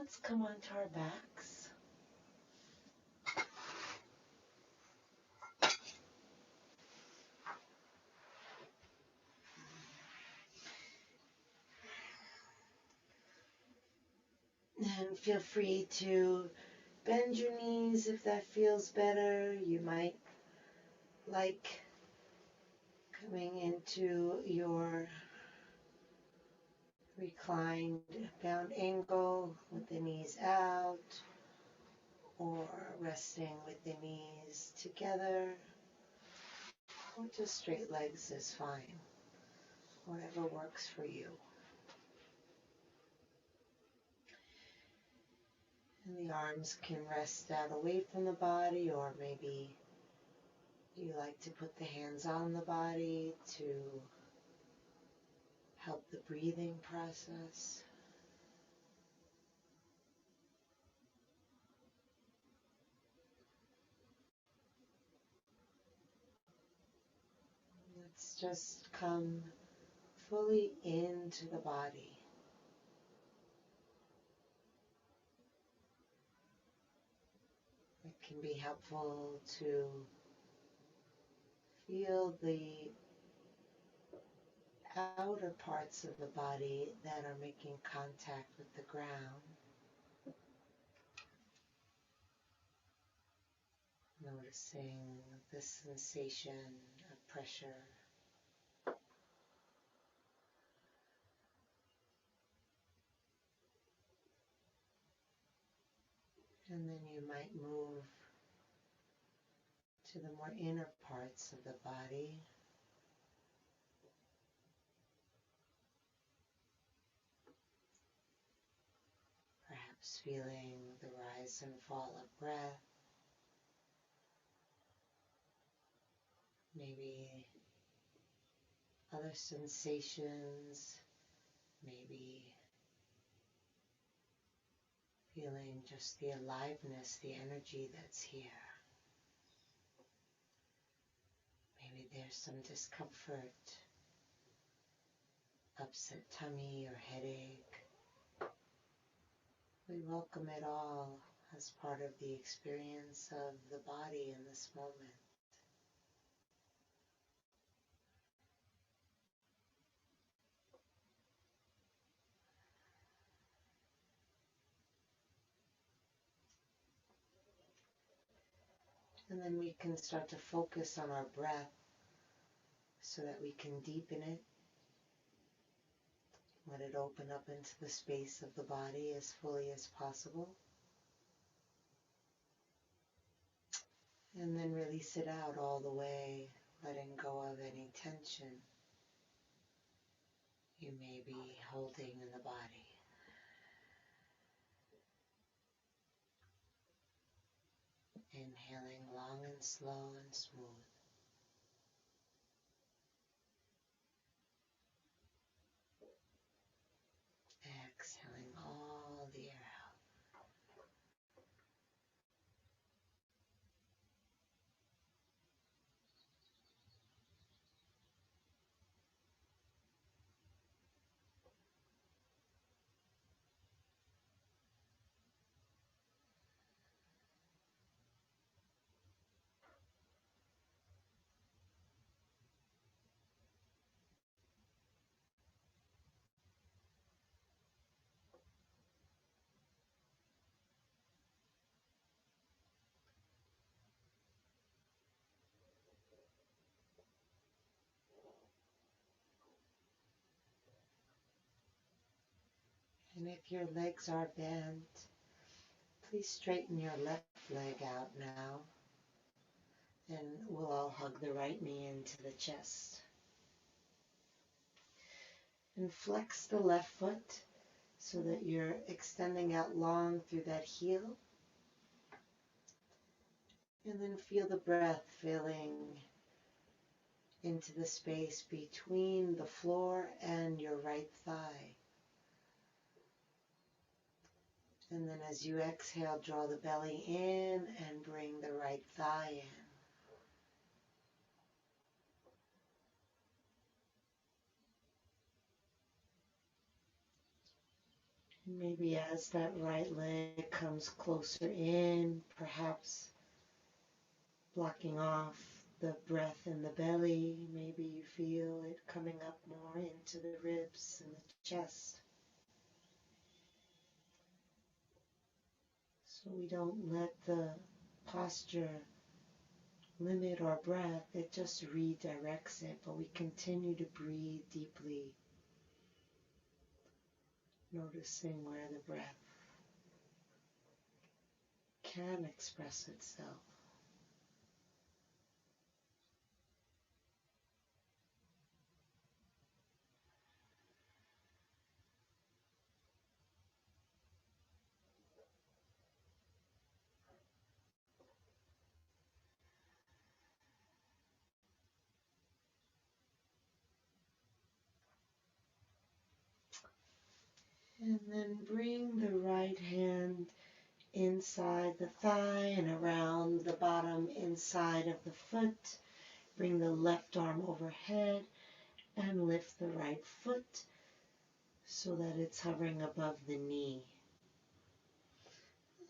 let's come onto our backs. And feel free to bend your knees if that feels better. You might like coming into your reclined bound angle with the knees out, or resting with the knees together, or just straight legs is fine. Whatever works for you. And the arms can rest out away from the body, or maybe you like to put the hands on the body to help the breathing process. Let's just come fully into the body. It can be helpful to feel the outer parts of the body that are making contact with the ground. Noticing the sensation of pressure. And then you might move to the more inner parts of the body. Perhaps feeling the rise and fall of breath. Maybe other sensations, maybe feeling just the aliveness, the energy that's here. Maybe there's some discomfort, upset tummy or headache. We welcome it all as part of the experience of the body in this moment. And then we can start to focus on our breath so that we can deepen it. Let it open up into the space of the body as fully as possible. And then release it out all the way, letting go of any tension you may be holding in the body. Inhaling long and slow and smooth. Exhaling all the air out. And if your legs are bent, please straighten your left leg out now. And we'll all hug the right knee into the chest. And flex the left foot so that you're extending out long through that heel. And then feel the breath filling into the space between the floor and your right thigh. And then as you exhale, draw the belly in and bring the right thigh in. And maybe as that right leg comes closer in, perhaps blocking off the breath in the belly, maybe you feel it coming up more into the ribs and the chest. So we don't let the posture limit our breath, it just redirects it, but we continue to breathe deeply, noticing where the breath can express itself. And then bring the right hand inside the thigh and around the bottom inside of the foot. Bring the left arm overhead and lift the right foot so that it's hovering above the knee.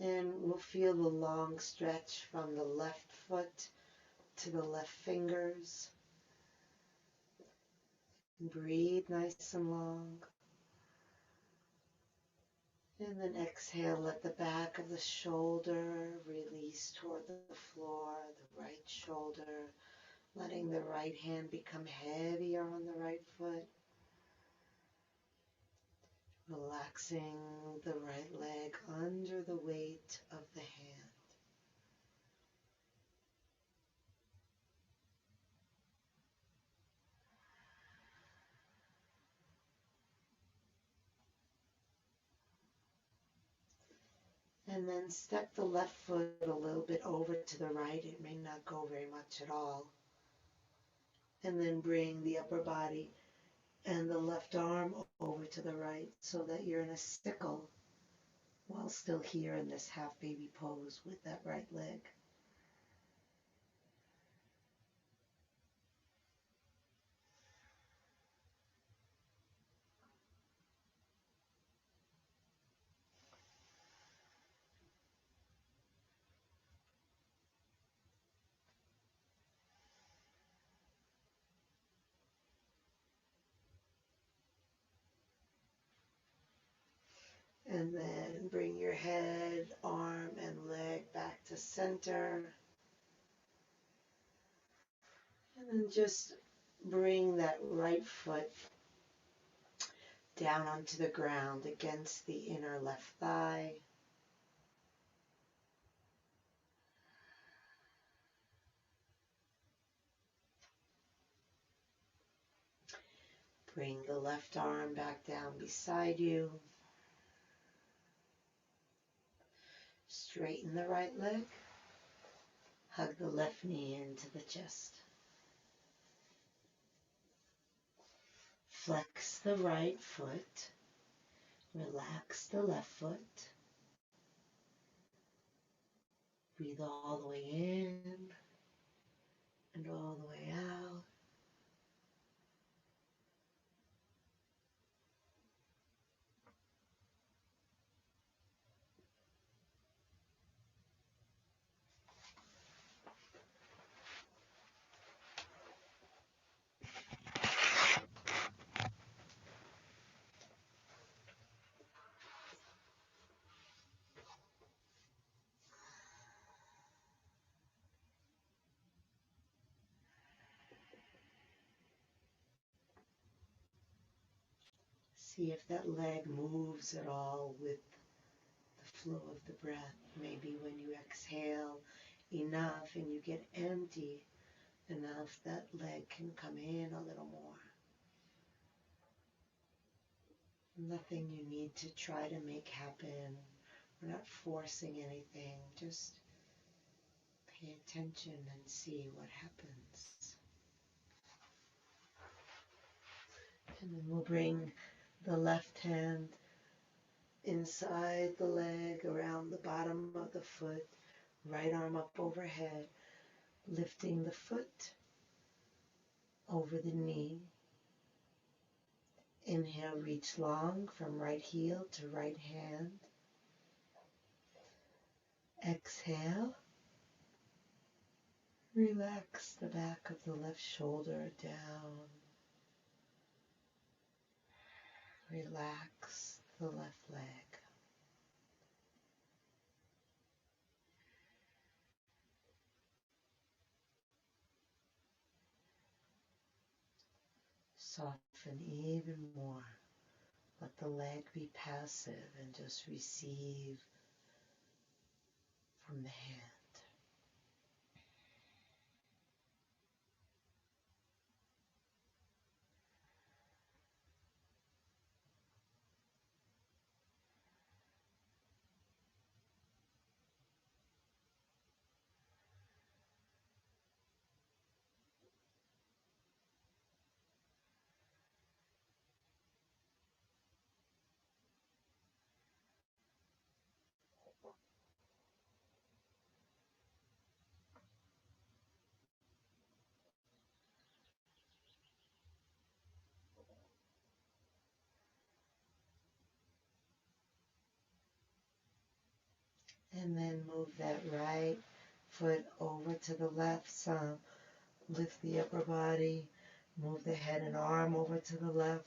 And we'll feel the long stretch from the left foot to the left fingers. Breathe nice and long. And then exhale, let the back of the shoulder release toward the floor, the right shoulder, letting the right hand become heavier on the right foot. Relaxing the right leg under the weight of the hand. And then step the left foot a little bit over to the right. It may not go very much at all. And then bring the upper body and the left arm over to the right so that you're in a sickle while still here in this half baby pose with that right leg. And then bring your head, arm, and leg back to center. And then just bring that right foot down onto the ground against the inner left thigh. Bring the left arm back down beside you. Straighten the right leg. Hug the left knee into the chest. Flex the right foot. Relax the left foot. Breathe all the way in and all the way out. See if that leg moves at all with the flow of the breath. Maybe when you exhale enough and you get empty enough, that leg can come in a little more. Nothing you need to try to make happen. We're not forcing anything. Just pay attention and see what happens. And then we'll bring the left hand inside the leg, around the bottom of the foot, right arm up overhead, lifting the foot over the knee. Inhale, reach long from right heel to right hand. Exhale, relax the back of the left shoulder down. Relax the left leg. Soften even more. Let the leg be passive and just receive from the hand. And then move that right foot over to the left. Some lift the upper body. Move the head and arm over to the left.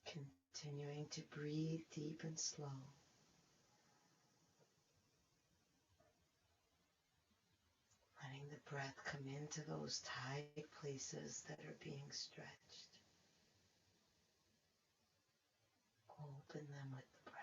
Continuing to breathe deep and slow. Letting the breath come into those tight places that are being stretched. Open them with the breath.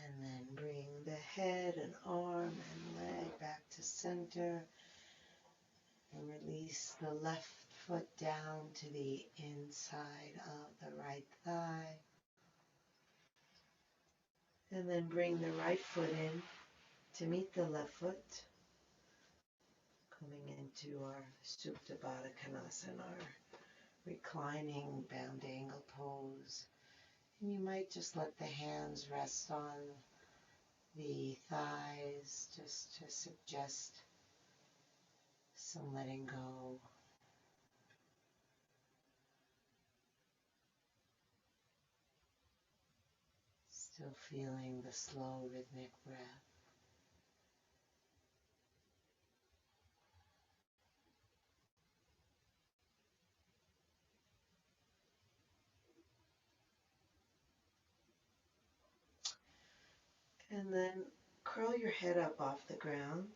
And then bring the head and arm and leg back to center. And release the left foot down to the inside of the right thigh. And then bring the right foot in to meet the left foot. Coming into our Supta Baddha Konasana, our reclining bound angle pose. And you might just let the hands rest on the thighs just to suggest some letting go. Still feeling the slow rhythmic breath. And then curl your head up off the ground.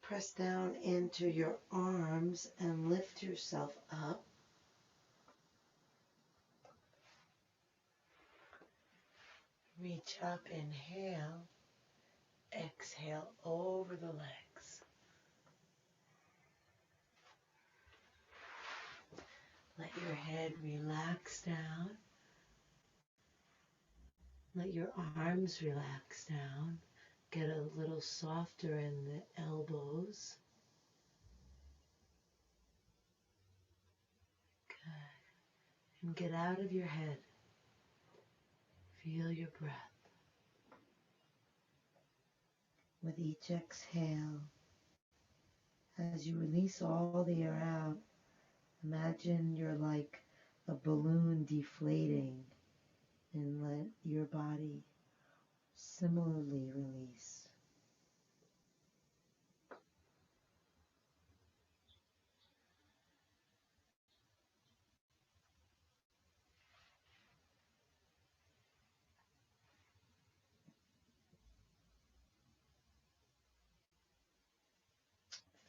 Press down into your arms and lift yourself up. Reach up, inhale. Exhale over the legs. Let your head relax down. Let your arms relax down. Get a little softer in the elbows. Good. And get out of your head. Feel your breath. With each exhale, as you release all the air out, imagine you're like a balloon deflating and let your body similarly release.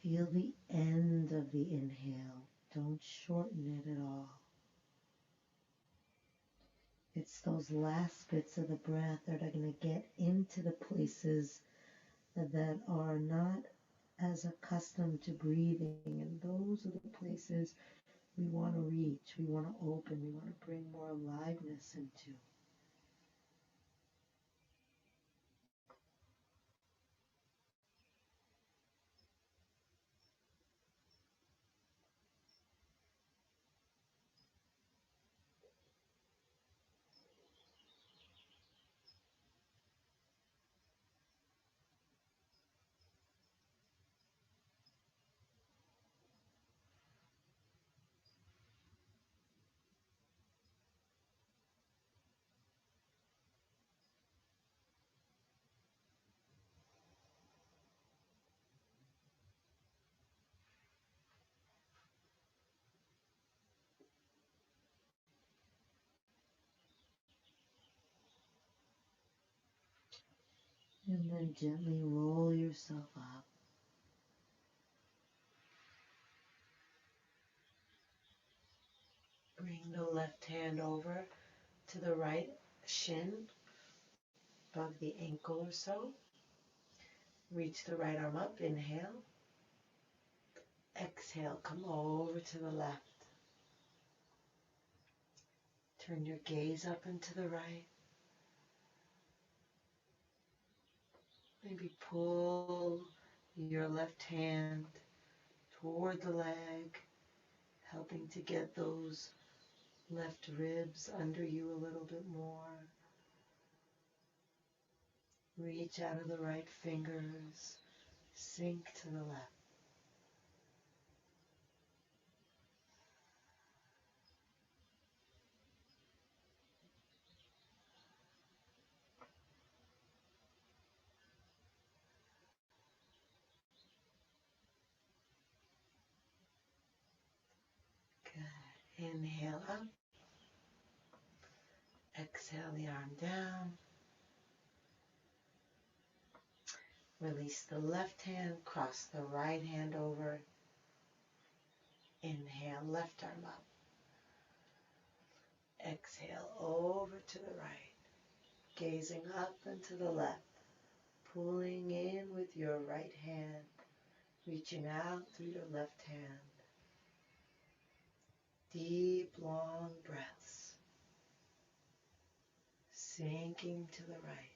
Feel the end of the inhale. Don't shorten it at all. It's those last bits of the breath that are going to get into the places that are not as accustomed to breathing. And those are the places we want to reach, we want to open, we want to bring more aliveness into. And then gently roll yourself up. Bring the left hand over to the right shin, above the ankle or so. Reach the right arm up, inhale. Exhale, come over to the left. Turn your gaze up and to the right. Maybe pull your left hand toward the leg, helping to get those left ribs under you a little bit more. Reach out of the right fingers, sink to the left. Good. Inhale up. Exhale the arm down. Release the left hand, cross the right hand over. Inhale, left arm up. Exhale over to the right. Gazing up and to the left. Pulling in with your right hand. Reaching out through your left hand. Deep, long breaths. Sinking to the right.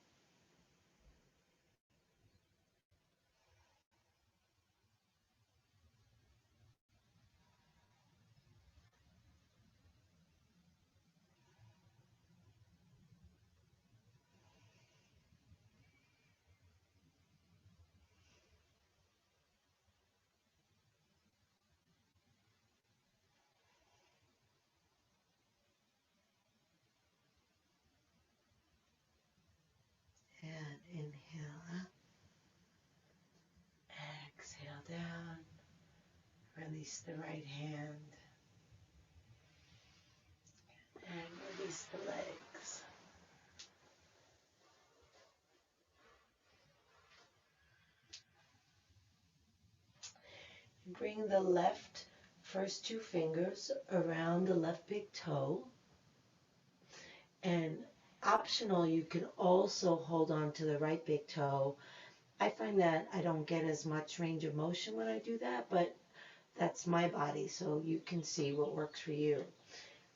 And inhale up. Exhale down. Release the right hand. And release the legs. Bring the left first two fingers around the left big toe. And optional, you can also hold on to the right big toe. I find that I don't get as much range of motion when I do that, but that's my body, so you can see what works for you.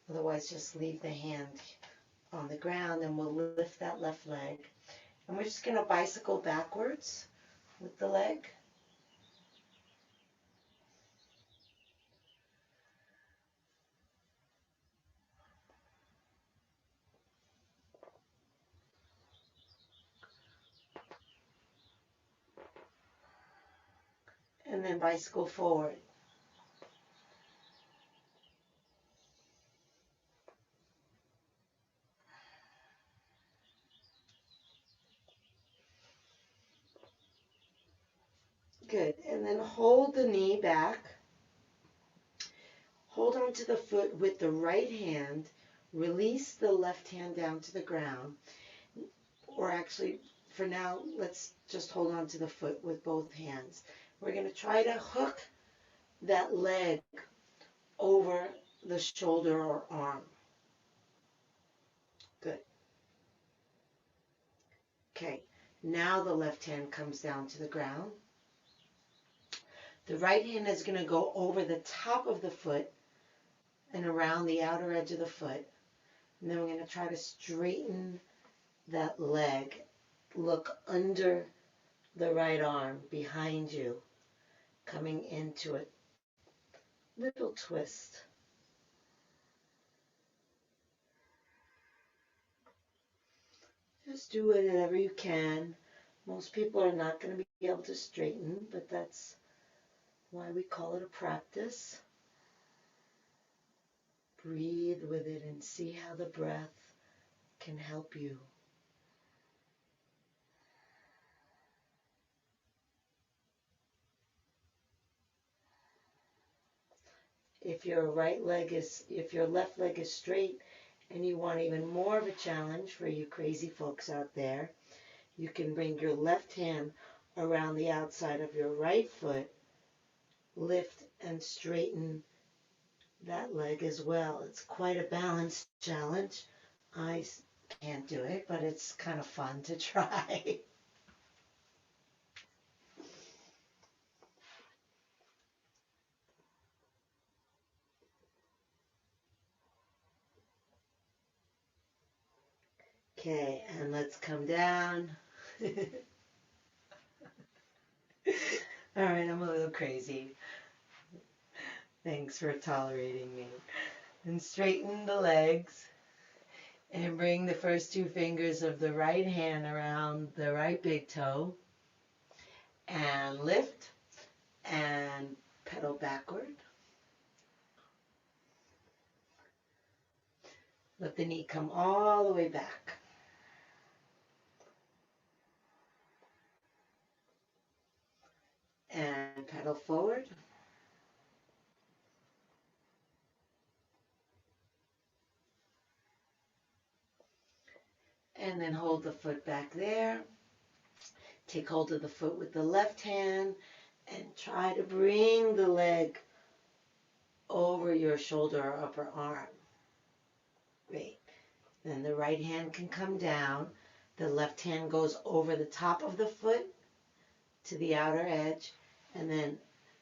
Otherwise, just leave the hand on the ground and we'll lift that left leg. And we're just going to bicycle backwards with the leg. And then bicycle forward. Good. And then hold the knee back. Hold on to the foot with the right hand. Release the left hand down to the ground. Or actually, for now, let's just hold on to the foot with both hands. We're going to try to hook that leg over the shoulder or arm. Good. Okay. Now the left hand comes down to the ground. The right hand is going to go over the top of the foot and around the outer edge of the foot. And then we're going to try to straighten that leg. Look under the right arm behind you, coming into a little twist. Just do whatever you can. Most people are not going to be able to straighten, but that's why we call it a practice. Breathe with it and see how the breath can help you. If your left leg is straight and you want even more of a challenge for you crazy folks out there, you can bring your left hand around the outside of your right foot, lift and straighten that leg as well. It's quite a balance challenge. I can't do it, but it's kind of fun to try. Okay, and let's come down. All right, I'm a little crazy. Thanks for tolerating me. And straighten the legs and bring the first two fingers of the right hand around the right big toe and lift and pedal backward. Let the knee come all the way back. And pedal forward. And then hold the foot back there. Take hold of the foot with the left hand and try to bring the leg over your shoulder or upper arm. Great. Then the right hand can come down. The left hand goes over the top of the foot to the outer edge, and then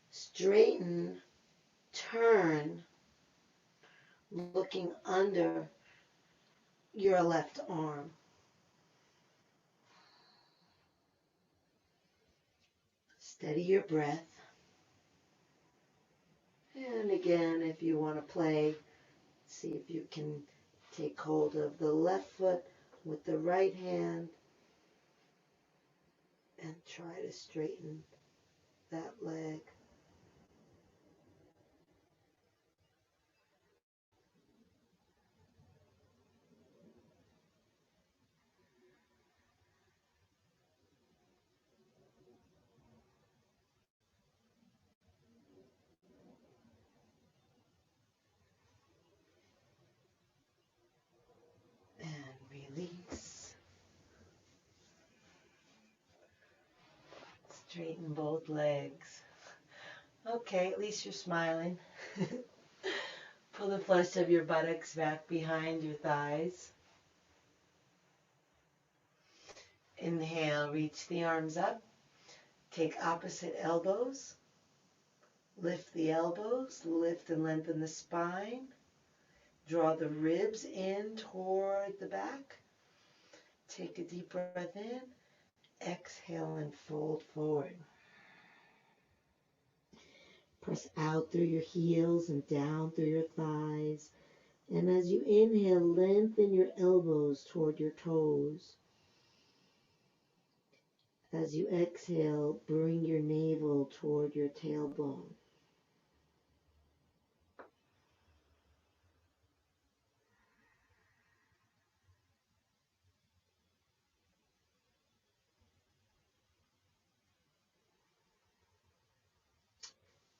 straighten, turn, looking under your left arm. Steady your breath. And again, if you want to play, see if you can take hold of the left foot with the right hand and try to straighten that leg. And release. Straighten both legs. Okay, at least you're smiling. Pull the flesh of your buttocks back behind your thighs. Inhale, reach the arms up. Take opposite elbows. Lift the elbows, lift and lengthen the spine. Draw the ribs in toward the back. Take a deep breath in. Exhale and fold forward. Press out through your heels and down through your thighs. And as you inhale, lengthen your elbows toward your toes. As you exhale, bring your navel toward your tailbone.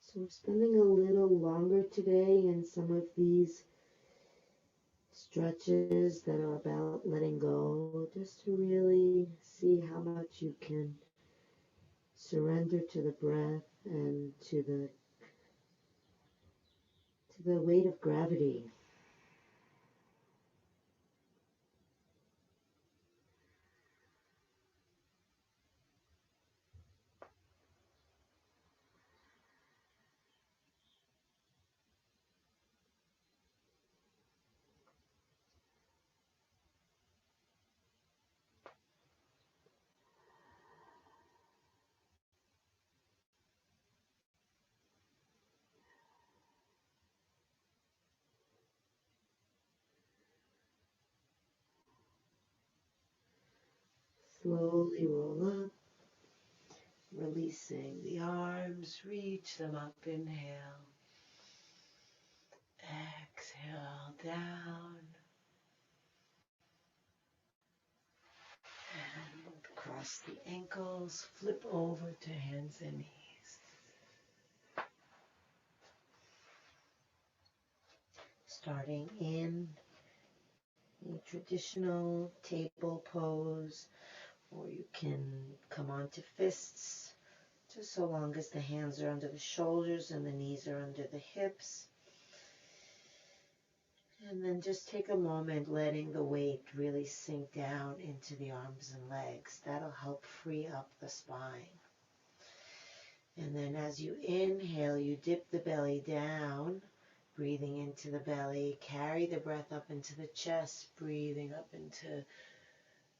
So we're spending a little longer today in some of these stretches that are about letting go, just to really see how much you can surrender to the breath and to the weight of gravity. Slowly roll up, releasing the arms, reach them up, inhale. Exhale down. And cross the ankles, flip over to hands and knees. Starting in a traditional table pose, or you can come onto fists, just so long as the hands are under the shoulders and the knees are under the hips. And then just take a moment letting the weight really sink down into the arms and legs. That'll help free up the spine. And then as you inhale, you dip the belly down, breathing into the belly. Carry the breath up into the chest, breathing up into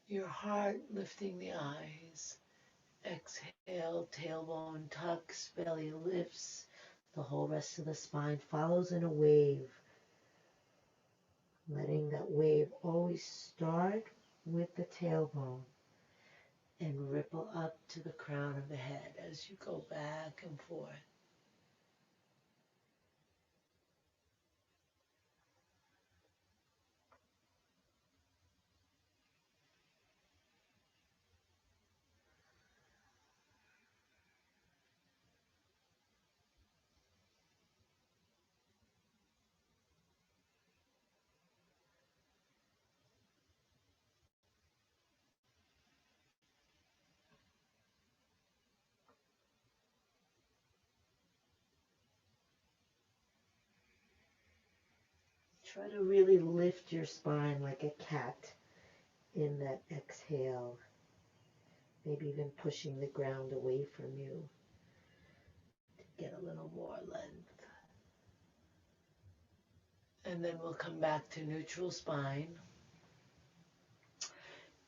your heart, lifting the eyes. Exhale, tailbone tucks, belly lifts. The whole rest of the spine follows in a wave. Letting that wave always start with the tailbone and ripple up to the crown of the head as you go back and forth. Try to really lift your spine like a cat in that exhale. Maybe even pushing the ground away from you to get a little more length. And then we'll come back to neutral spine.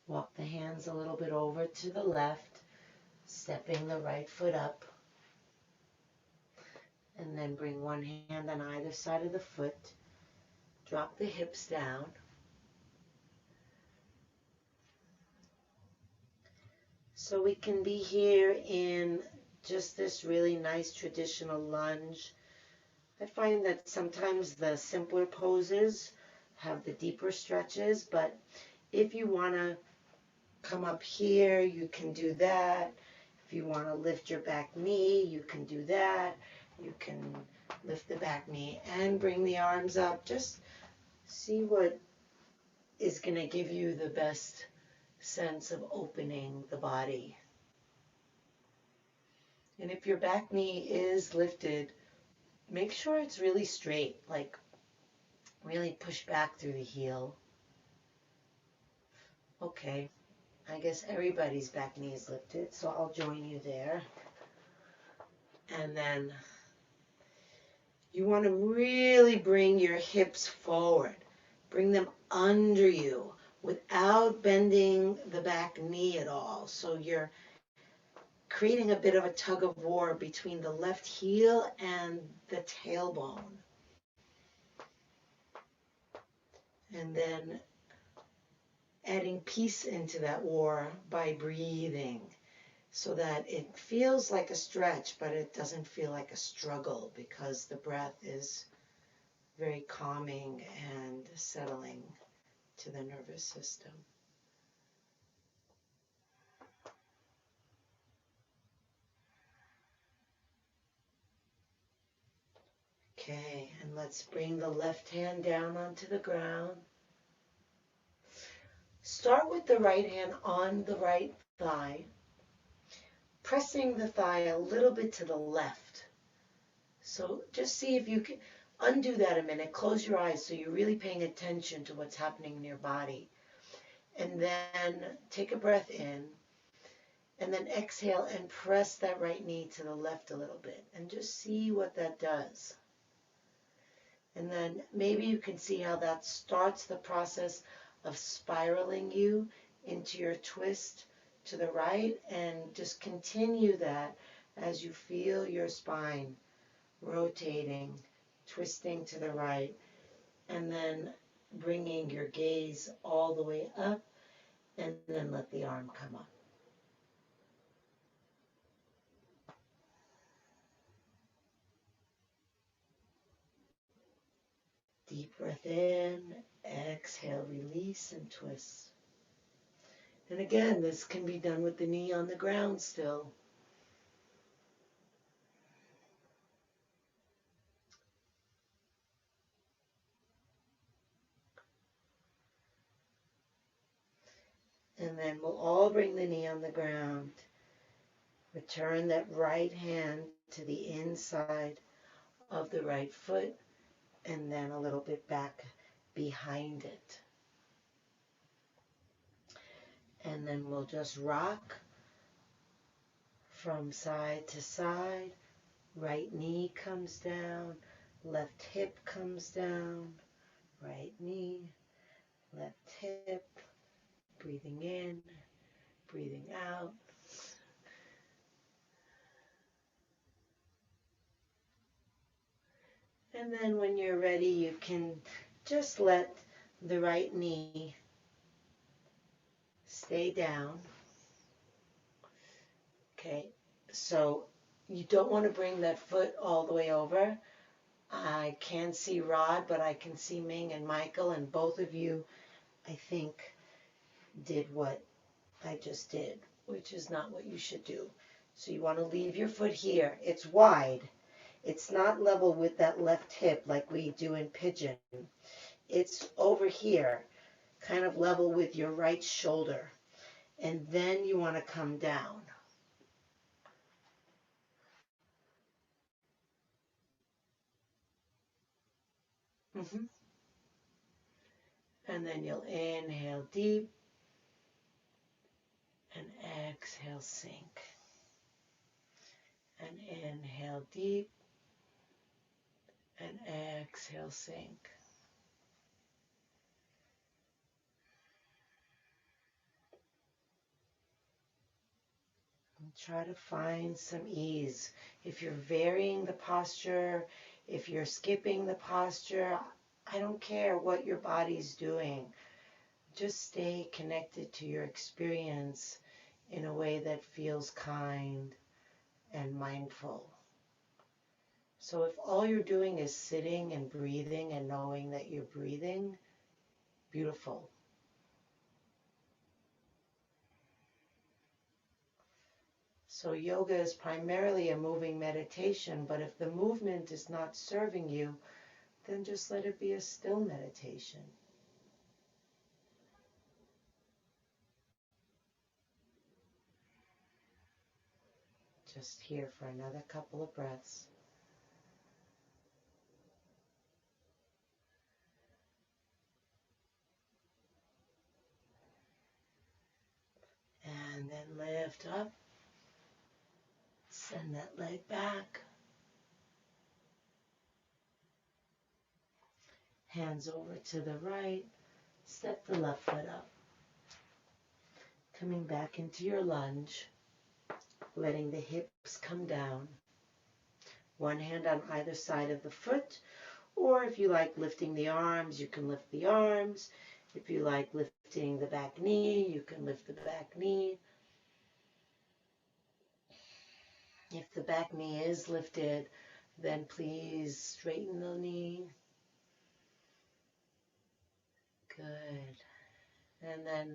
Walk the hands a little bit over to the left, stepping the right foot up. And then bring one hand on either side of the foot. Drop the hips down. So we can be here in just this really nice traditional lunge. I find that sometimes the simpler poses have the deeper stretches, but if you want to come up here, you can do that. If you want to lift your back knee, you can do that. You can lift the back knee and bring the arms up. Just see what is going to give you the best sense of opening the body. And if your back knee is lifted, make sure it's really straight, like really push back through the heel. Okay, I guess everybody's back knee is lifted, so I'll join you there. And then you want to really bring your hips forward. Bring them under you without bending the back knee at all. So you're creating a bit of a tug of war between the left heel and the tailbone. And then adding peace into that war by breathing so that it feels like a stretch, but it doesn't feel like a struggle because the breath is very calming and settling to the nervous system. Okay, and let's bring the left hand down onto the ground. Start with the right hand on the right thigh, pressing the thigh a little bit to the left. So just see if you can undo that a minute. Close your eyes so you're really paying attention to what's happening in your body. And then take a breath in. And then exhale and press that right knee to the left a little bit. And just see what that does. And then maybe you can see how that starts the process of spiraling you into your twist to the right. And just continue that as you feel your spine rotating, twisting to the right, and then bringing your gaze all the way up And then let the arm come up. Deep breath in, exhale, release and twist. And again, this can be done with the knee on the ground still. And then we'll all bring the knee on the ground. Return that right hand to the inside of the right foot and then a little bit back behind it. And then we'll just rock from side to side. Right knee comes down, left hip comes down, right knee, left hip, breathing in, breathing out. And then when you're ready, you can just let the right knee stay down. Okay, so you don't want to bring that foot all the way over. I can't see Rod, but I can see Ming and Michael, and both of you, I think, did what I just did, which is not what you should do. So you want to leave your foot here. It's wide. It's not level with that left hip like we do in pigeon. It's over here, kind of level with your right shoulder. And then you want to come down. And then you'll inhale deep and exhale, sink. And inhale deep and exhale, sink. And try to find some ease. If you're varying the posture, if you're skipping the posture, I don't care what your body's doing. Just stay connected to your experience in a way that feels kind and mindful. So if all you're doing is sitting and breathing and knowing that you're breathing, beautiful. So yoga is primarily a moving meditation, but if the movement is not serving you, then just let it be a still meditation. Just here for another couple of breaths. And then lift up. Send that leg back. Hands over to the right. Step the left foot up. Coming back into your lunge. Letting the hips come down. One hand on either side of the foot. Or if you like lifting the arms, you can lift the arms. If you like lifting the back knee, you can lift the back knee. If the back knee is lifted, then please straighten the knee. Good. And then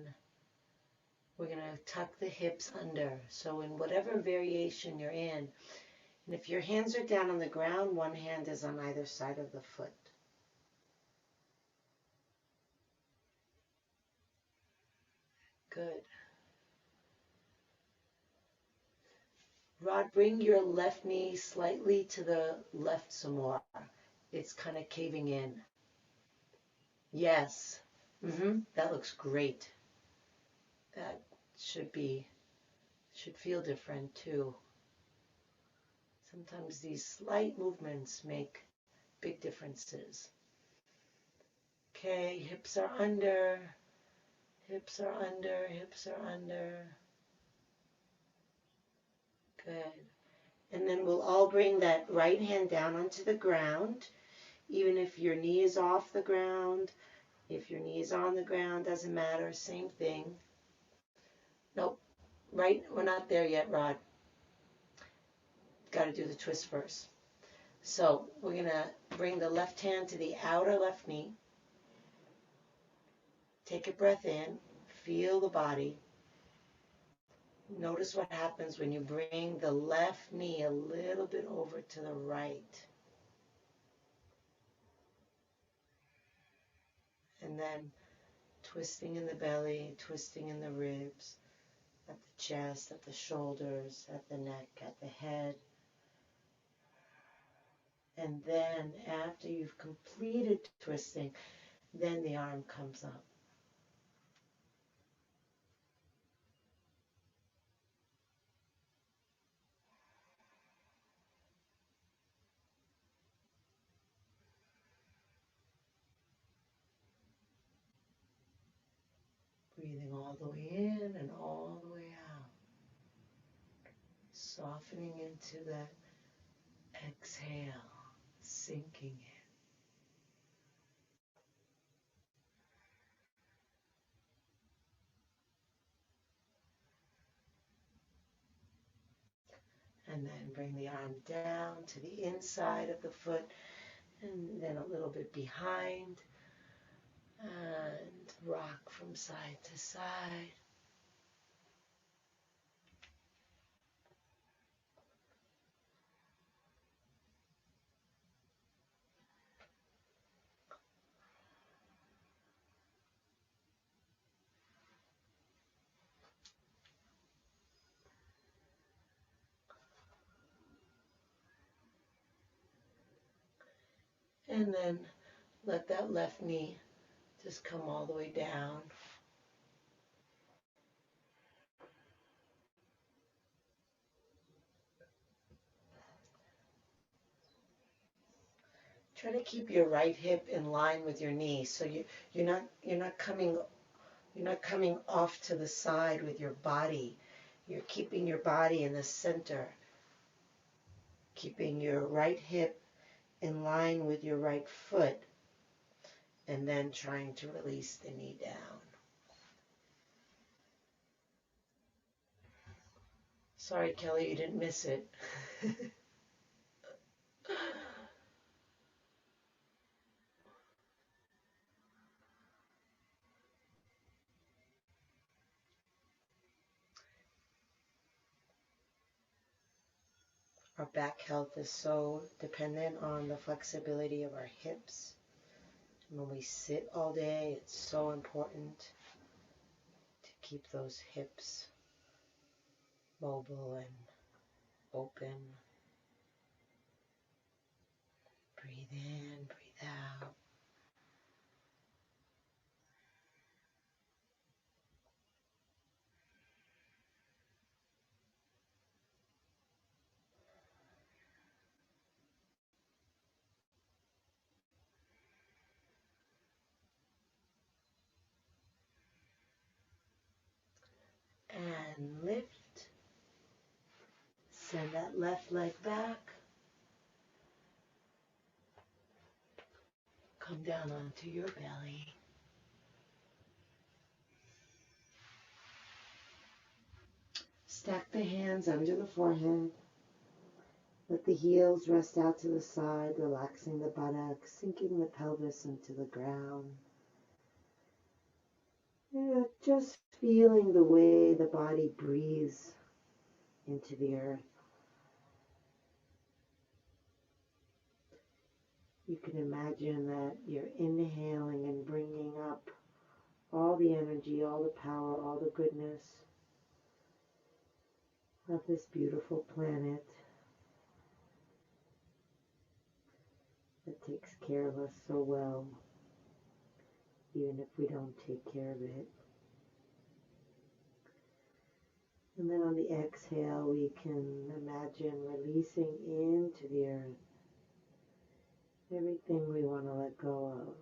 we're going to tuck the hips under. So in whatever variation you're in, and if your hands are down on the ground, one hand is on either side of the foot. Good. Rod, bring your left knee slightly to the left some more. It's kind of caving in. Yes. That looks great. That should feel different too. Sometimes these slight movements make big differences. Okay, hips are under, hips are under, hips are under. Good. And then we'll all bring that right hand down onto the ground. Even if your knee is off the ground, if your knee is on the ground, doesn't matter, same thing. Nope, right? We're not there yet, Rod. Got to do the twist first. So we're going to bring the left hand to the outer left knee. Take a breath in. Feel the body. Notice what happens when you bring the left knee a little bit over to the right. And then twisting in the belly, twisting in the ribs, at the chest, at the shoulders, at the neck, at the head. And then after you've completed twisting, then the arm comes up. Breathing all the way in and all the way out. Softening into that exhale, sinking in. And then bring the arm down to the inside of the foot and then a little bit behind. And rock from side to side. And then let that left knee just come all the way down. Try to keep your right hip in line with your knee, so you're not coming off to the side with your body. You're keeping your body in the center, keeping your right hip in line with your right foot, and then trying to release the knee down. Sorry, Kelly, you didn't miss it. Our back health is so dependent on the flexibility of our hips. When we sit all day, it's so important to keep those hips mobile and open. Breathe in, breathe out. And lift. Send that left leg back. Come down onto your belly. Stack the hands under the forehead. Let the heels rest out to the side, relaxing the buttocks, sinking the pelvis into the ground. Just feeling the way the body breathes into the earth. You can imagine that you're inhaling and bringing up all the energy, all the power, all the goodness of this beautiful planet that takes care of us so well, even if we don't take care of it. And then on the exhale, we can imagine releasing into the earth everything we want to let go of.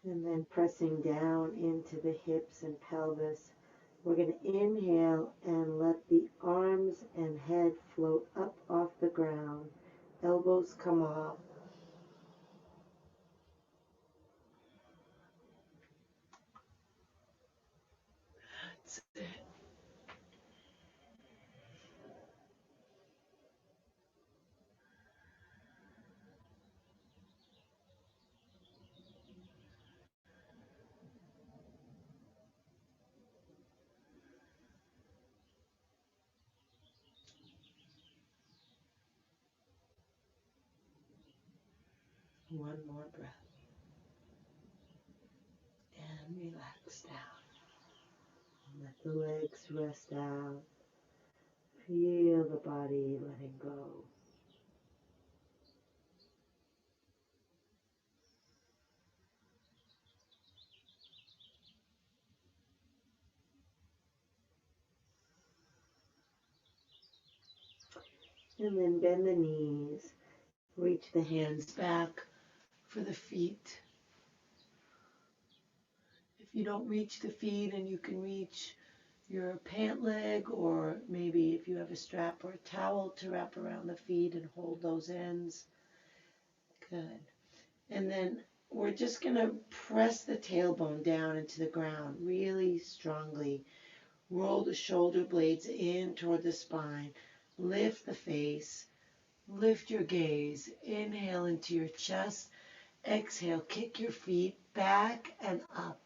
And then pressing down into the hips and pelvis, we're going to inhale and let the arms and head float up off the ground, Elbows come up. That's it. One more breath. And relax down. Let the legs rest out. Feel the body letting go. And then bend the knees. Reach the hands back for the feet. If you don't reach the feet and you can reach your pant leg, or maybe if you have a strap or a towel to wrap around the feet and hold those ends. Good. And then we're just going to press the tailbone down into the ground really strongly. Roll the shoulder blades in toward the spine. Lift the face. Lift your gaze. Inhale into your chest. Exhale, kick your feet back and up.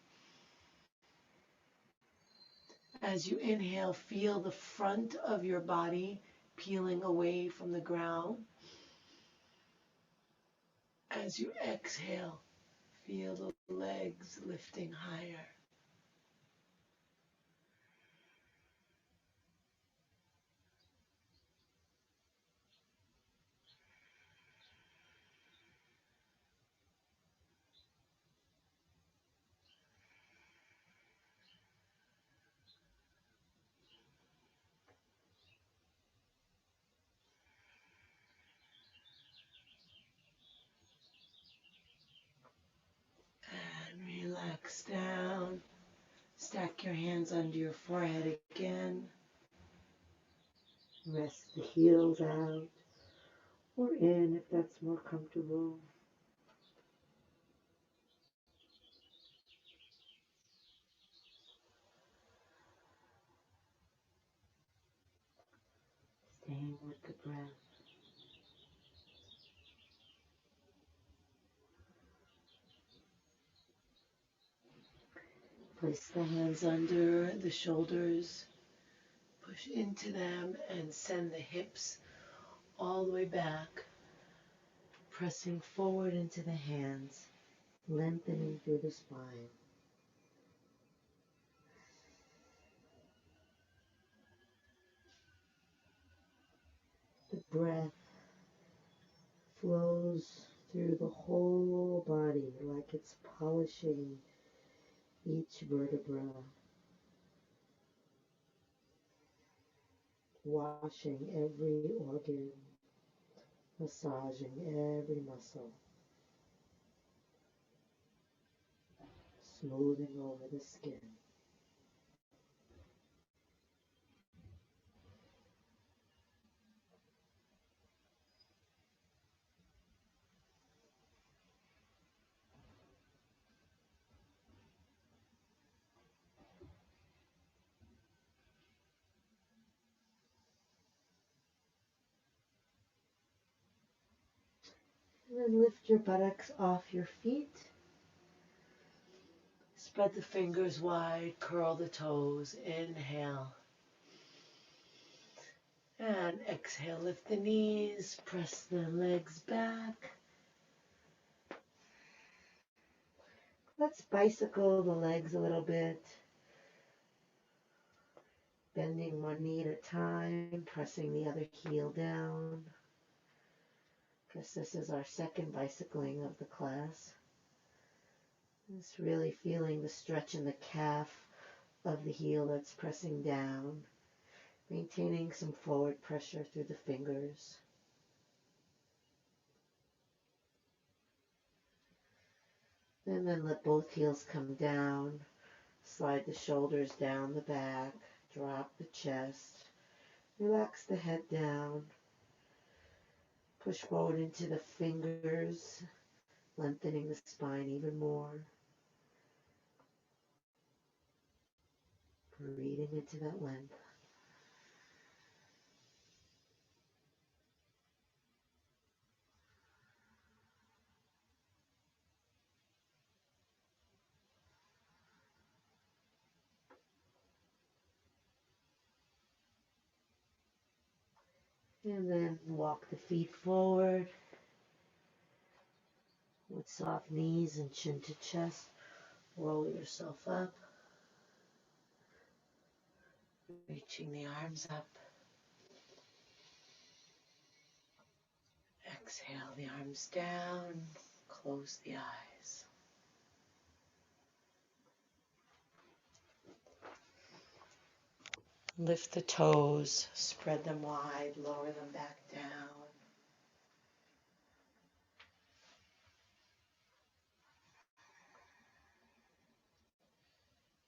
As you inhale, feel the front of your body peeling away from the ground. As you exhale, feel the legs lifting higher. And relax down. Stack your hands under your forehead again. Rest the heels out or in if that's more comfortable. Staying with the breath. Place the hands under the shoulders. Push into them and send the hips all the way back. Pressing forward into the hands. Lengthening through the spine. The breath flows through the whole body like it's polishing each vertebra, washing every organ, massaging every muscle, smoothing over the skin. And then lift your buttocks off your feet. Spread the fingers wide, curl the toes. Inhale. And exhale, lift the knees, press the legs back. Let's bicycle the legs a little bit. Bending one knee at a time, pressing the other heel down. Because this is our second bicycling of the class. Just really feeling the stretch in the calf of the heel that's pressing down. Maintaining some forward pressure through the fingers. And then let both heels come down. Slide the shoulders down the back. Drop the chest. Relax the head down. Push forward into the fingers, lengthening the spine even more. Breathing into that length. And then walk the feet forward with soft knees and chin to chest. Roll yourself up. Reaching the arms up. Exhale the arms down. Close the eyes. Lift the toes. Spread them wide. Lower them back down.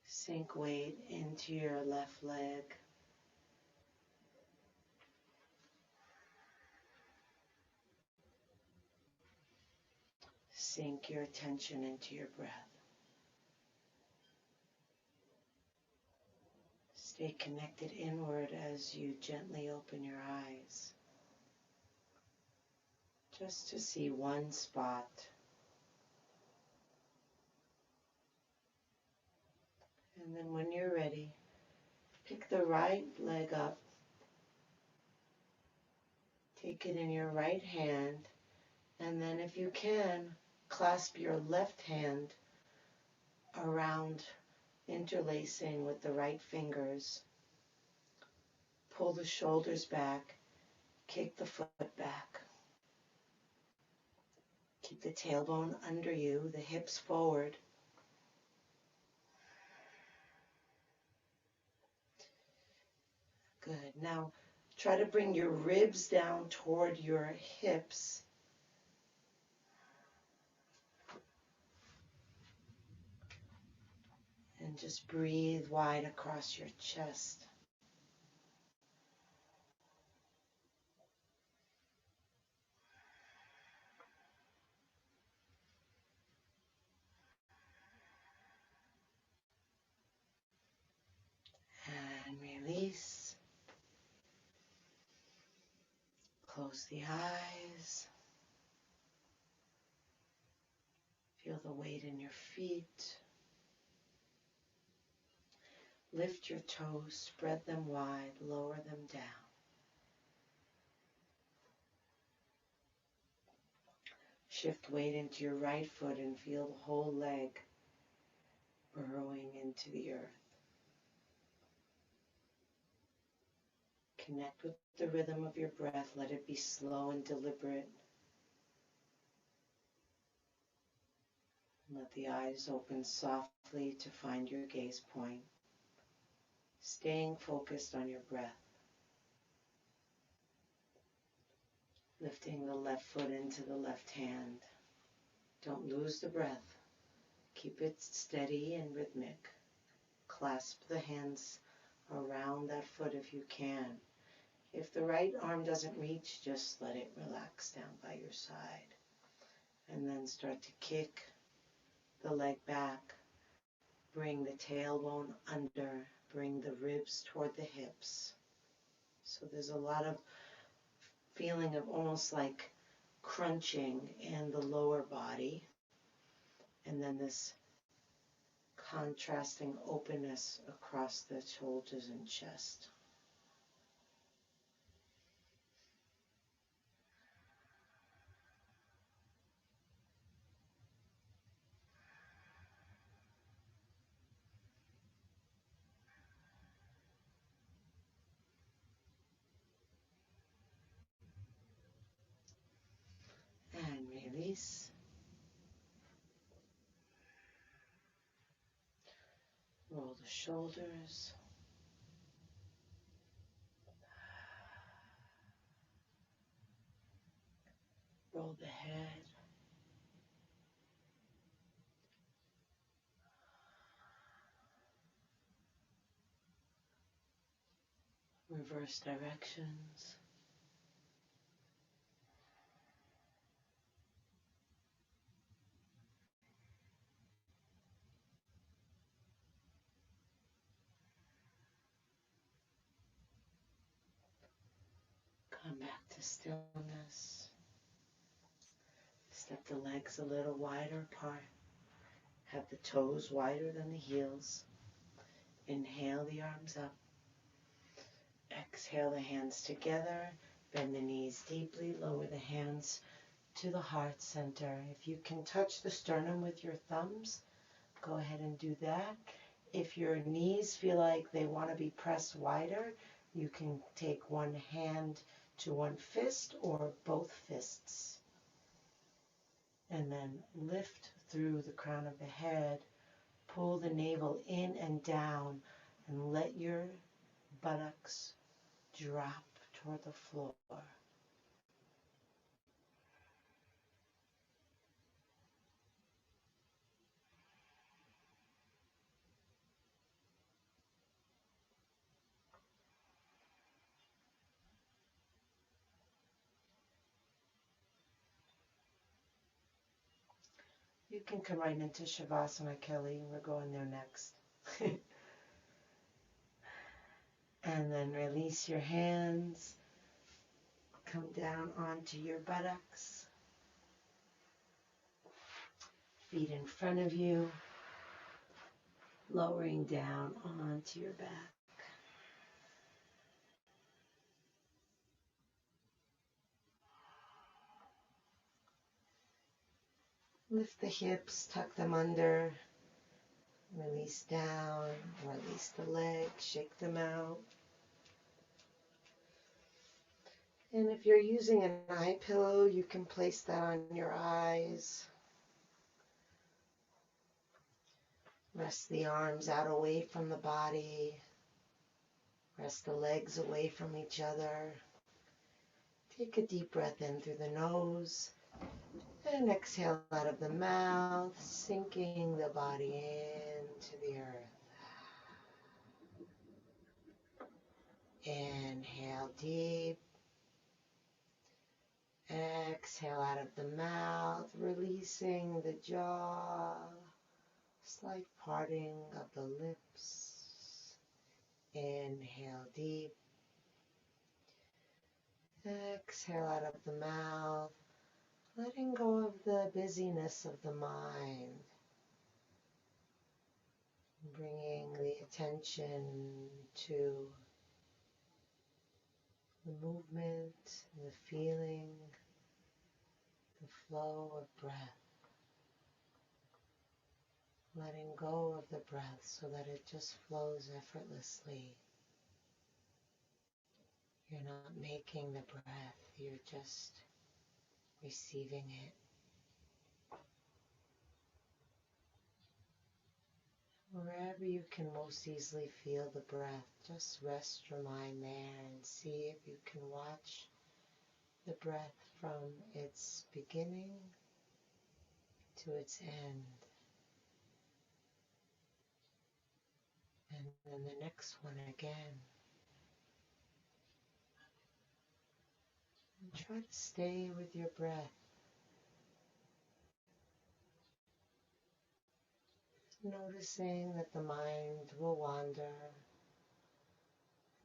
Sink weight into your left leg. Sink your attention into your breath. Stay connected inward as you gently open your eyes. Just to see one spot. And then when you're ready, pick the right leg up. Take it in your right hand. And then if you can, clasp your left hand around, interlacing with the right fingers. Pull the shoulders back. Kick the foot back. Keep the tailbone under you, the hips forward. Good. Now try to bring your ribs down toward your hips. And just breathe wide across your chest. And release. Close the eyes. Feel the weight in your feet. Lift your toes, spread them wide, lower them down. Shift weight into your right foot and feel the whole leg burrowing into the earth. Connect with the rhythm of your breath. Let it be slow and deliberate. Let the eyes open softly to find your gaze point. Staying focused on your breath. Lifting the left foot into the left hand. Don't lose the breath. Keep it steady and rhythmic. Clasp the hands around that foot if you can. If the right arm doesn't reach, just let it relax down by your side. And then start to kick the leg back. Bring the tailbone under. Bring the ribs toward the hips. So there's a lot of feeling of almost like crunching in the lower body. And then this contrasting openness across the shoulders and chest. And release. Roll the shoulders. Roll the head. Reverse directions. back to stillness. Step the legs a little wider apart. Have the toes wider than the heels. Inhale the arms up. Exhale the hands together. Bend the knees deeply. Lower the hands to the heart center. If you can touch the sternum with your thumbs, go ahead and do that. If your knees feel like they want to be pressed wider, you can take one hand to one fist or both fists. And then lift through the crown of the head. Pull the navel in and down and let your buttocks drop toward the floor. You can come right into Shavasana, Kelly. We're going there next. And then release your hands. Come down onto your buttocks. Feet in front of you. Lowering down onto your back. Lift the hips, tuck them under. Release down, release the legs, shake them out. And if you're using an eye pillow, you can place that on your eyes. Rest the arms out away from the body. Rest the legs away from each other. Take a deep breath in through the nose and exhale out of the mouth, sinking the body into the earth. Inhale deep. Exhale out of the mouth, releasing the jaw. Slight parting of the lips. Inhale deep. Exhale out of the mouth, letting go of the busyness of the mind. Bringing the attention to the movement, the feeling, the flow of breath. Letting go of the breath so that it just flows effortlessly. You're not making the breath, you're just receiving it. Wherever you can most easily feel the breath, just rest your mind there and see if you can watch the breath from its beginning to its end. And then the next one again. And try to stay with your breath. Noticing that the mind will wander.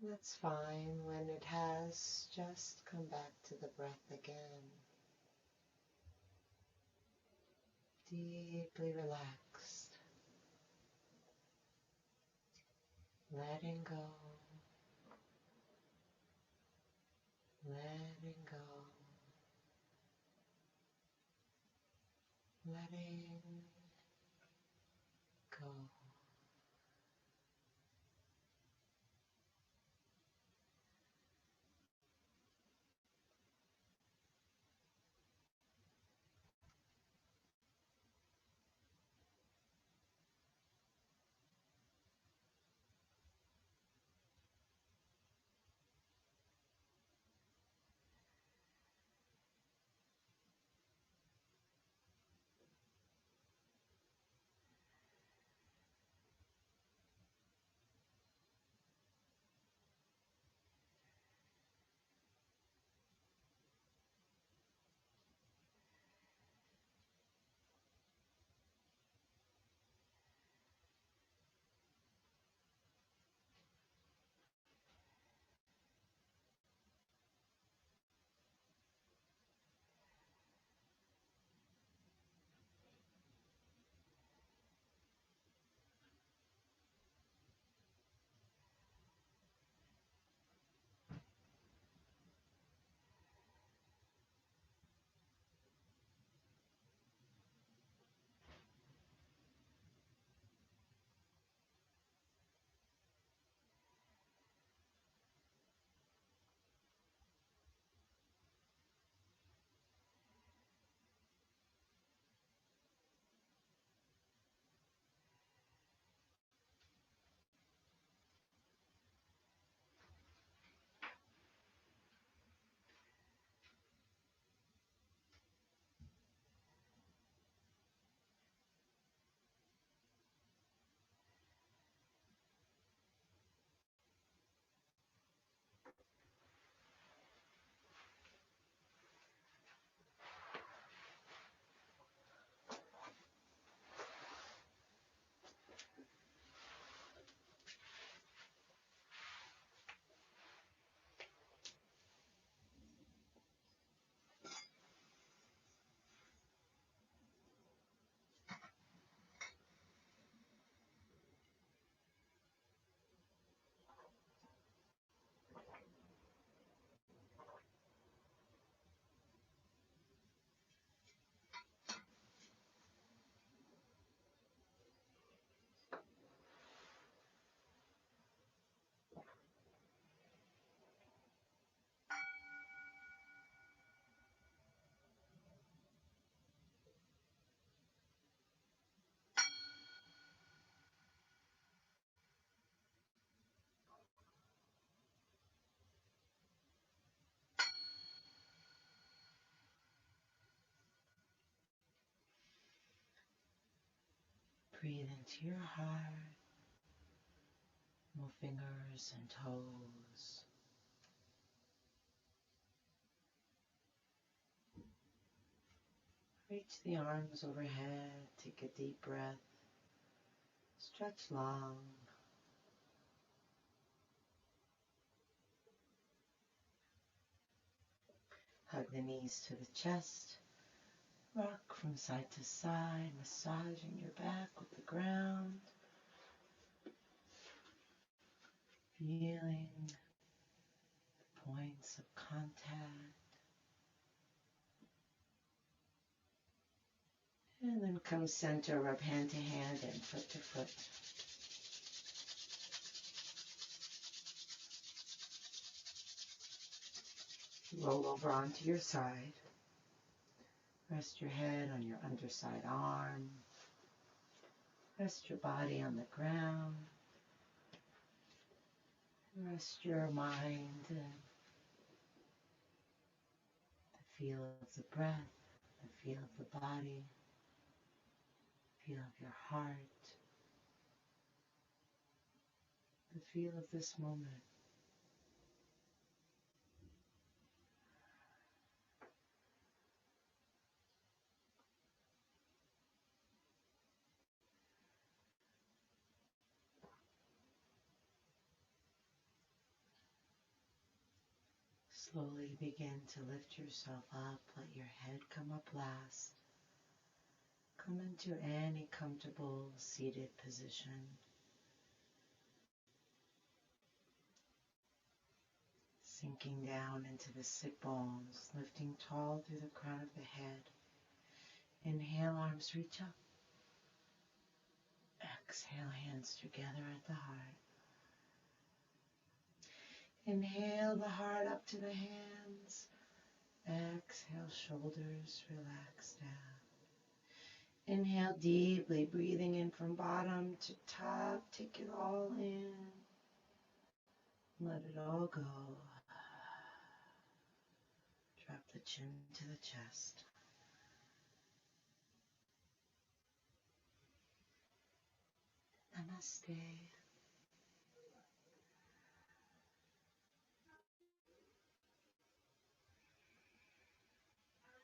That's fine. When it has, just come back to the breath again. Deeply relaxed. Letting go. Letting go. Letting go. Breathe into your heart. Move fingers and toes. Reach the arms overhead. Take a deep breath. Stretch long. Hug the knees to the chest. Rock from side to side, massaging your back with the ground. Feeling the points of contact. And then come center, rub hand to hand and foot to foot. Roll over onto your side. Rest your head on your underside arm. Rest your body on the ground. Rest your mind and the feel of the breath, the feel of the body, the feel of your heart, the feel of this moment. Slowly begin to lift yourself up. Let your head come up last. Come into any comfortable seated position. Sinking down into the sit bones, lifting tall through the crown of the head. Inhale, arms reach up. Exhale, hands together at the heart. Inhale the heart up to the hands. Exhale, shoulders relax down. Inhale deeply, breathing in from bottom to top. Take it all in. Let it all go. Drop the chin to the chest. Namaste.